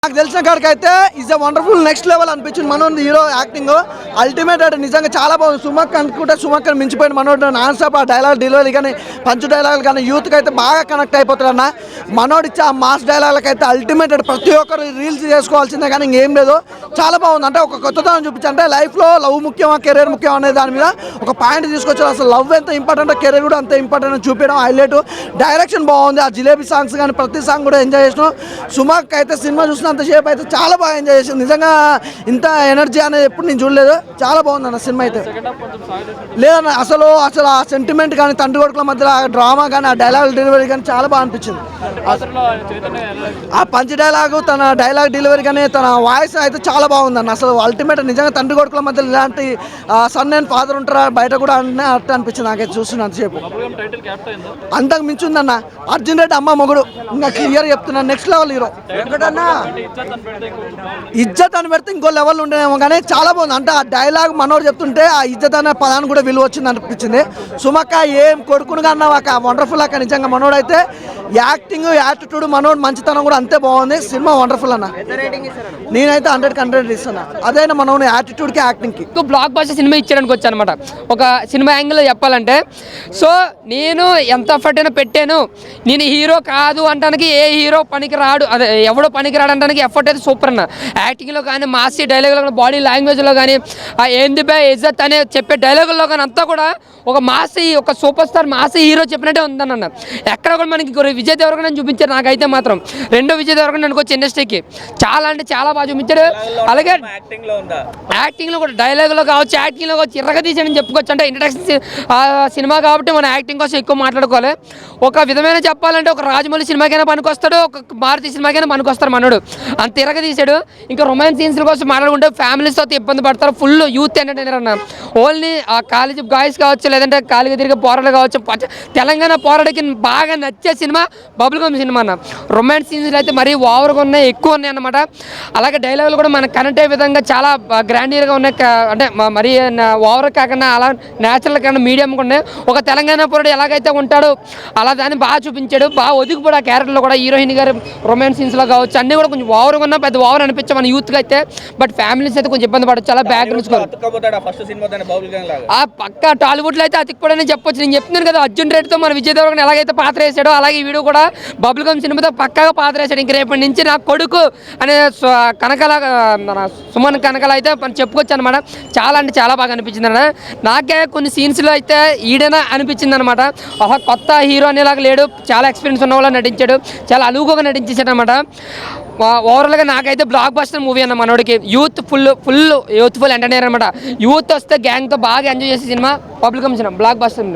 నాకు తెలిసిన కాడికి అయితే is a wonderful next level అనిపించింది మనోడి హీరో యాక్టింగ్ అల్టిమేట్ అంటే నిజంగా చాలా బాగుంది. సుమక్ అనుకుంటే సుమక్ మించిపోయిన మనోడు నాన్ స్టాప్ ఆ డైలాగ్ డెలివరీ కానీ పంచు డైలాగులు కానీ యూత్కి అయితే బాగా కనెక్ట్ అయిపోతారు అన్న. మనోడు ఇచ్చే ఆ మాస్ డైలాగ్లకి అయితే అల్టిమేట్ ప్రతి ఒక్కరు రీల్స్ చేసుకోవాల్సిందే కానీ ఇంకేం లేదు. చాలా బాగుంది. అంటే ఒక కొత్తదనం చూపించి అంటే లైఫ్లో లవ్ ముఖ్యమా కెరీర్ ముఖ్యం అనే దాని మీద ఒక పాయింట్ తీసుకొచ్చారు. అసలు లవ్ ఎంత ఇంపార్టెంట్ కెరీర్ కూడా అంత ఇంపార్టెంట్ అని చూపించడం హైలైట్. డైరెక్షన్ బాగుంది. ఆ జిలేబీ సాంగ్స్ కానీ ప్రతి సాంగ్ కూడా ఎంజాయ్ చేసినాం. సుమక్ అయితే సినిమా చూసినంతసేపు అయితే చాలా బాగా ఎంజాయ్ చేసింది. నిజంగా ఇంత ఎనర్జీ అనేది ఎప్పుడు నేను చూడలేదు. చాలా బాగుంది అన్న సినిమా అయితే. లేదన్న అసలు అసలు ఆ సెంటిమెంట్ కానీ తండ్రి కొడుకుల మధ్యలో ఆ డ్రామా కానీ ఆ డైలాగ్ డెలివరీ కానీ చాలా బాగా అనిపించింది. ఆ పంచ్ డైలాగు తన డైలాగ్ డెలివరీ కానీ తన వాయిస్ అయితే చాలా బాగుందన్న. అసలు అల్టిమేట్ నిజంగా తండ్రి కొడుకుల మధ్యలో ఇలాంటి సన్ అండ్ ఫాదర్ ఉంటారా బయట కూడా అంటే అట్లా అనిపించింది నాకైతే చూస్తున్నంతసేపు. అంతకు మించి ఉందన్న అర్జున్ రెడ్డి అమ్మ మొగుడు ఇంకా క్లియర్ చెప్తున్నా నెక్స్ట్ లెవెల్ హీరో. వెంకటన్న ఇజ్జత్ అని పెడితే ఇంకో లెవెల్ ఉండేమో కానీ చాలా బాగుంది. అంటే ఆ డైలాగ్ మనోడు చెప్తుంటే ఆ ఇజ్జత్ అనే పదాన్ని కూడా విలువ వచ్చింది అనిపించింది. సుమక్క ఏం కొడుకునుగా అన్నావాక వండర్ఫుల్ అక్క. నిజంగా మనోడు అయితే యాక్టింగ్ యాటిట్యూడ్ మనోడు మంచితనం కూడా అంతే బాగుంది. సినిమా వండర్ఫుల్ అన్న. నేనైతే 100కి 100 ఇస్తాను. అదైనా మనోడు యాటిట్యూడ్కి యాక్టింగ్కి బ్లాక్ బస్టర్ సినిమా ఇచ్చడానికి వచ్చాను అనమాట. ఒక సినిమా యాంగిల్లో చెప్పాలంటే సో నేను ఎంత ఎఫర్ట్ అయినా పెట్టాను. నేను హీరో కాదు అంటానికి ఏ హీరో పనికి రాడు, అదే ఎవడో పనికి రాడు అంటానికి ఎఫర్ట్ అయితే సూపర్ అన్న. యాక్టింగ్లో కానీ మాసీ డైలాగులో కానీ బాడీ లాంగ్వేజ్లో కానీ ఆ ఏంది బై ఇజ్జత్ అనే చెప్పే డైలాగుల్లో కానీ అంతా కూడా ఒక మాసీ ఒక సూపర్ స్టార్ మాసీ హీరో చెప్పినట్టే ఉందన్న. ఎక్కడ కూడా మనకి విజయ్ దేవరకొండ చూపించారు. నాకైతే మాత్రం రెండో విజయ్ దేవరకొండ అనుకోవచ్చు ఇండస్ట్రీకి చాలా అంటే చాలా బాగా చూపించాడు. అలాగే యాక్టింగ్లో కూడా డైలాగులో కావచ్చు యాక్టింగ్లో కావచ్చు ఇరగ తీసాడని చెప్పుకోవచ్చు. అంటే ఇంట్రడక్షన్ సినిమా కాబట్టి మన యాక్టింగ్ కోసం ఎక్కువ మాట్లాడుకోవాలి. ఒక విధమైన చెప్పాలంటే ఒక రాజమౌళి సినిమాకైనా పనికొస్తాడు, ఒక భారతీయ సినిమాకైనా పనికొస్తాడు మనోడు. అంత తిరగ తీసాడు. ఇంకా రొమాన్స్ సీన్స్ కోసం మాట్లాడుకుంటే ఫ్యామిలీస్తో ఇబ్బంది పడతారు. ఫుల్ యూత్ ఎంటర్టైనర్ అన్న. ఓన్లీ ఆ కాలేజీ బాయ్స్ కావచ్చు లేదంటే కాలేజీ తిరిగే పోరాడు కావచ్చు. తెలంగాణ పోరాడికి బాగా నచ్చే సినిమా బబుల్ గమ్ సినిమా అన్న. రొమాన్స్ సీన్స్లు అయితే మరీ ఓవర్గా ఉన్నాయి, ఎక్కువ ఉన్నాయి అన్నమాట. అలాగే డైలాగులు కూడా మనకు కనెక్ట్ అయ్యే విధంగా చాలా గ్రాండియర్గా ఉన్నాయి. అంటే మరీ ఓవర్ కాకుండా అలా న్యాచురల్ కాకుండా మీడియంగా ఉన్నాయి. ఒక తెలంగాణ పోరాడు ఎలాగైతే ఉంటాడో అలా దాన్ని బాగా చూపించాడు. బాగా ఒదిగిపోయాడు ఆ క్యారెక్టర్లో కూడా. హీరోయిన్ గారు రొమాన్స్ సీన్స్లో కావచ్చు అన్నీ కూడా కొంచెం ఓవర్గా ఉన్నా పెద్ద ఓవర్ అనిపించాం మన యూత్కి అయితే. బట్ ఫ్యామిలీస్ అయితే కొంచెం ఇబ్బంది పడచ్చు. చాలా బ్యాక్ పక్క టాలీవుడ్లో అయితే అతికిపోడని చెప్పొచ్చు. నేను చెప్తున్నాను కదా అర్జున్ రెడ్డితో మన విజయ్ దేవరకొండ ఎలాగైతే పాత్ర వేసాడో అలాగే ఈ వీడియో కూడా బబుల్ గమ్ సినిమాతో పక్కాగా పాత్ర వేసాడు. ఇంక రేపటి నుంచి నా కొడుకు అనే కనకల మన సుమన్ కనకల అయితే మనం చెప్పుకోవచ్చు అనమాట. చాలా అంటే చాలా బాగా అనిపించింది అన్న. నాకే కొన్ని సీన్స్లో అయితే ఈడైనా అనిపించింది అనమాట. ఒక కొత్త హీరో అనేలాగా లేడు, చాలా ఎక్స్పీరియన్స్ ఉన్న వాళ్ళ నటించాడు, చాలా అనువుగా నటించేసాడు అనమాట. ఓవరాల్గా నాకైతే బ్లాక్ బస్టర్ మూవీ అన్న. మనోడికి ఫుల్ యూత్ఫుల్ ఎంటర్టైనర్ అనమాట. యూత్ వస్తే గ్యాంగ్తో బాగా ఎంజాయ్ చేసే సినిమా బబుల్ గమ్ సినిమా బ్లాక్ బస్టర్.